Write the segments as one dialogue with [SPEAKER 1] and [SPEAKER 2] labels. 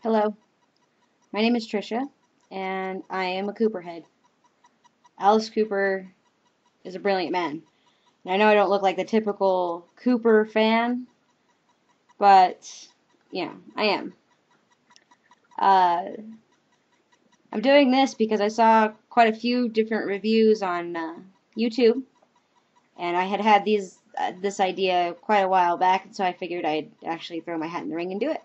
[SPEAKER 1] Hello, my name is Trisha, and I am a Cooperhead. Alice Cooper is a brilliant man. And I know I don't look like the typical Cooper fan, but, I am. Uh, I'm doing this because I saw quite a few different reviews on YouTube, and I had this idea quite a while back, and so I figured I'd actually throw my hat in the ring and do it.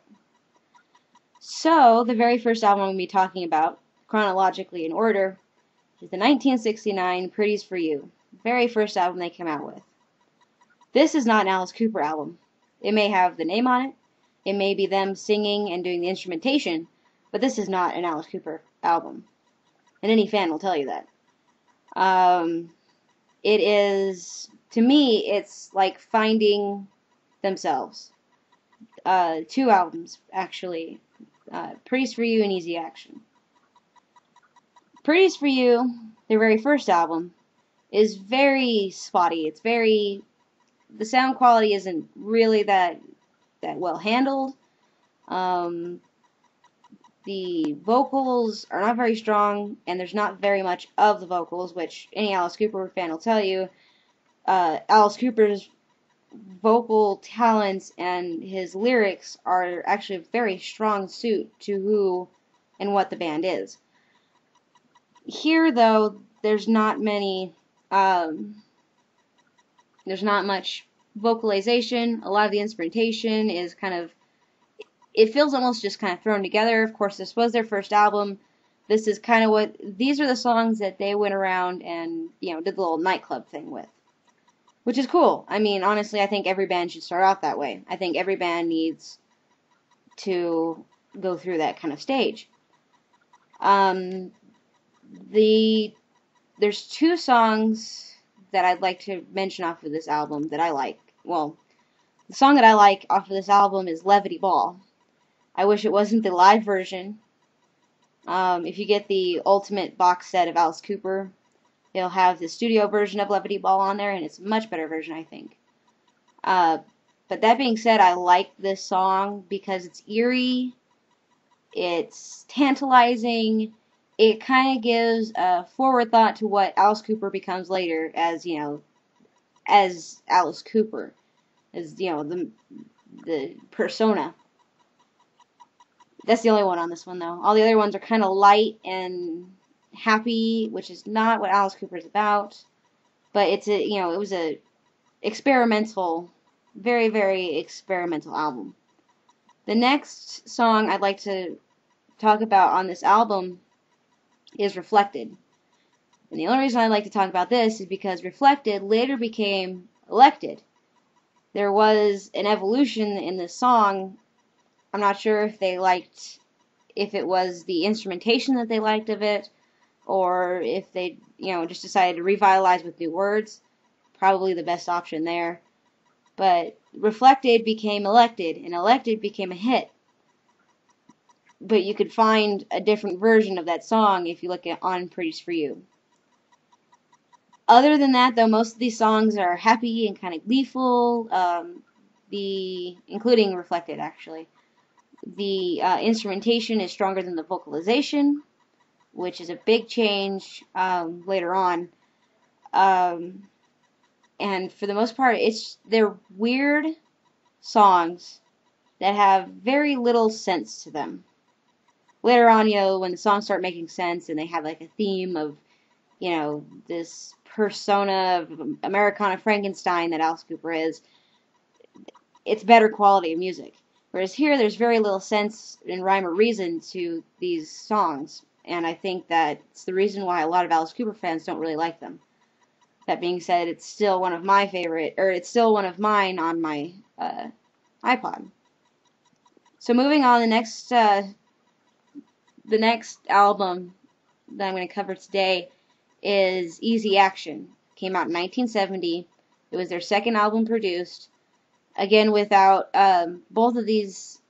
[SPEAKER 1] So, the very first album I'm going to be talking about, chronologically in order, is the 1969 Pretties For You, very first album they came out with. This is not an Alice Cooper album. It may have the name on it, it may be them singing and doing the instrumentation, but this is not an Alice Cooper album. And any fan will tell you that. It is, to me, it's like finding themselves. Two albums, actually. Pretties For You and Easy Action. Pretties For You, their very first album, is very spotty. The sound quality isn't really that well handled. Um, the vocals are not very strong, and there's not very much of the vocals, which any Alice Cooper fan will tell you. Alice Cooper's vocal talents and his lyrics are actually a very strong suit to who and what the band is. Here, though, there's not much vocalization. A lot of the instrumentation is it feels almost just kind of thrown together. Of course, this was their first album. This is kind of these are the songs that they went around and, did the little nightclub thing with. Which is cool. I mean, honestly, I think every band should start out that way. I think every band needs to go through that kind of stage. There's two songs that I'd like to mention off of this album that I like. Well, the song that I like off of this album is Levity Ball. I wish it wasn't the live version. If you get the ultimate box set of Alice Cooper, it'll have the studio version of Levity Ball on there, and it's a much better version, I think. But that being said, I like this song because it's eerie, it's tantalizing, it kind of gives a forward thought to what Alice Cooper becomes later as Alice Cooper, as, the persona. That's the only one on this one, though. All the other ones are kind of light and happy, which is not what Alice Cooper is about. But it was a experimental, very, very experimental album. The next song I'd like to talk about on this album is Reflected. And the only reason I like to talk about this is because Reflected later became Elected. There was an evolution in this song. I'm not sure if it was the instrumentation that they liked of it, or if they, just decided to revitalize with new words. Probably the best option there. But Reflected became Elected, and Elected became a hit. But you could find a different version of that song if you look on Pretties For You. Other than that, though, most of these songs are happy and kind of gleeful, including Reflected, actually. The instrumentation is stronger than the vocalization, which is a big change later on. And for the most part, they're weird songs that have very little sense to them. Later on, when the songs start making sense and they have like a theme of, this persona of Americana Frankenstein that Alice Cooper is, it's better quality of music. Whereas here, there's very little sense and rhyme or reason to these songs, and I think that's the reason why a lot of Alice Cooper fans don't really like them. That being said, it's still one of it's still one of mine on my iPod. So moving on, the next album that I'm going to cover today is Easy Action. It came out in 1970. It was their second album produced. Again, without both of these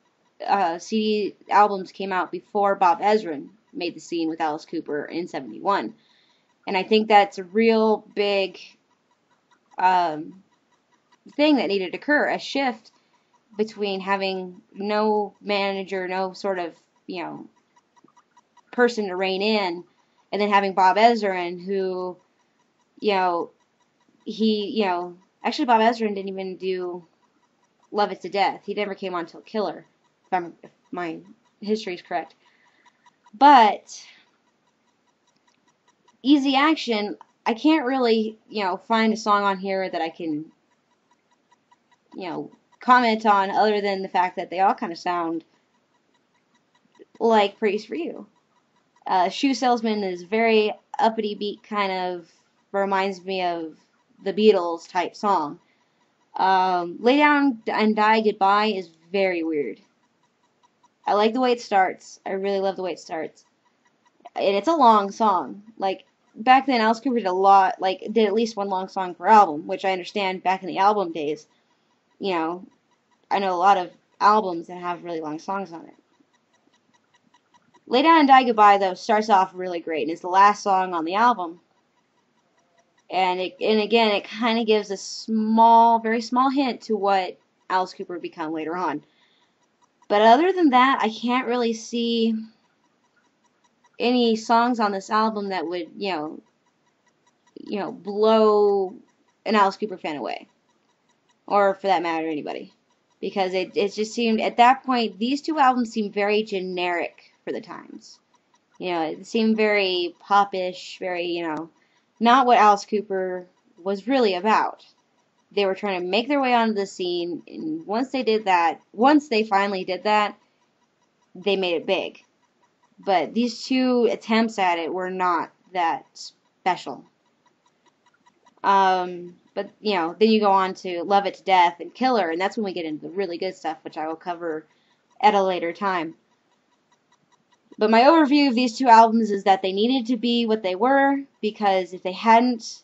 [SPEAKER 1] CD albums came out before Bob Ezrin made the scene with Alice Cooper in '71, and I think that's a real big thing that needed to occur, a shift between having no manager, no sort of you know, person to rein in, and then having Bob Ezrin, who, you know, actually Bob Ezrin didn't even do Love It to Death. He never came on till Killer, if my history is correct. But Easy Action, I can't really, find a song on here that I can, comment on other than the fact that they all kind of sound like Pretties For You. Shoe Salesman is very uppity beat, kind of reminds me of the Beatles type song. Lay Down and Die Goodbye is very weird. I like the way it starts. I really love the way it starts. And it's a long song. Like, back then, Alice Cooper did at least one long song per album, which I understand back in the album days. I know a lot of albums that have really long songs on it. Lay Down and Die Goodbye, though, starts off really great, and it's the last song on the album. And again, it kind of gives a very small hint to what Alice Cooper would become later on. But other than that, I can't really see any songs on this album that would, blow an Alice Cooper fan away. Or for that matter, anybody. Because it just seemed, at that point, these two albums seemed very generic for the times. It seemed very popish, very, not what Alice Cooper was really about. They were trying to make their way onto the scene, and once they finally did that, they made it big. But these two attempts at it were not that special. But, then you go on to Love It to Death and Killer, and that's when we get into the really good stuff, which I will cover at a later time. But my overview of these two albums is that they needed to be what they were, because if they hadn't,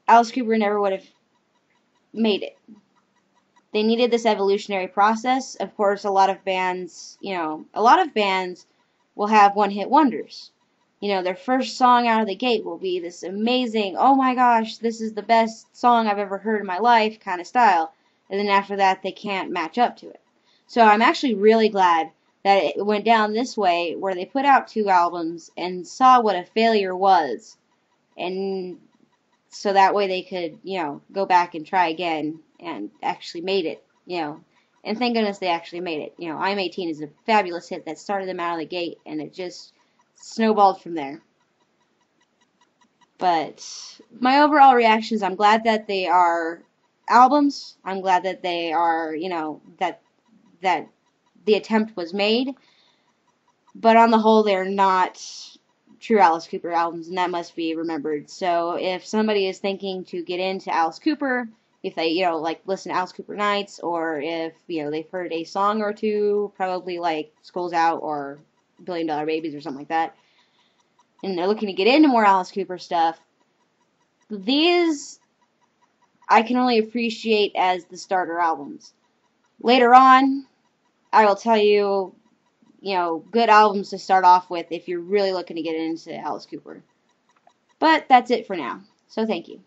[SPEAKER 1] Alice Cooper never would have made it. They needed this evolutionary process. Of course, a lot of bands will have one-hit wonders. Their first song out of the gate will be this amazing, oh my gosh, this is the best song I've ever heard in my life kind of style. And then after that, they can't match up to it. So I'm actually really glad that it went down this way, where they put out two albums and saw what a failure was. And so that way they could, go back and try again and actually made it, And thank goodness they actually made it. I'm 18 is a fabulous hit that started them out of the gate, and it just snowballed from there. But my overall reaction is I'm glad that they are albums. I'm glad that they are, that the attempt was made. But on the whole, they're not true Alice Cooper albums, and that must be remembered. So if somebody is thinking to get into Alice Cooper, if they, listen to Alice Cooper Nights, or if, they've heard a song or two, probably like School's Out or $1 Billion Babies or something like that, and they're looking to get into more Alice Cooper stuff, these I can only appreciate as the starter albums. Later on, I will tell you, good albums to start off with if you're really looking to get into Alice Cooper. But that's it for now. So thank you.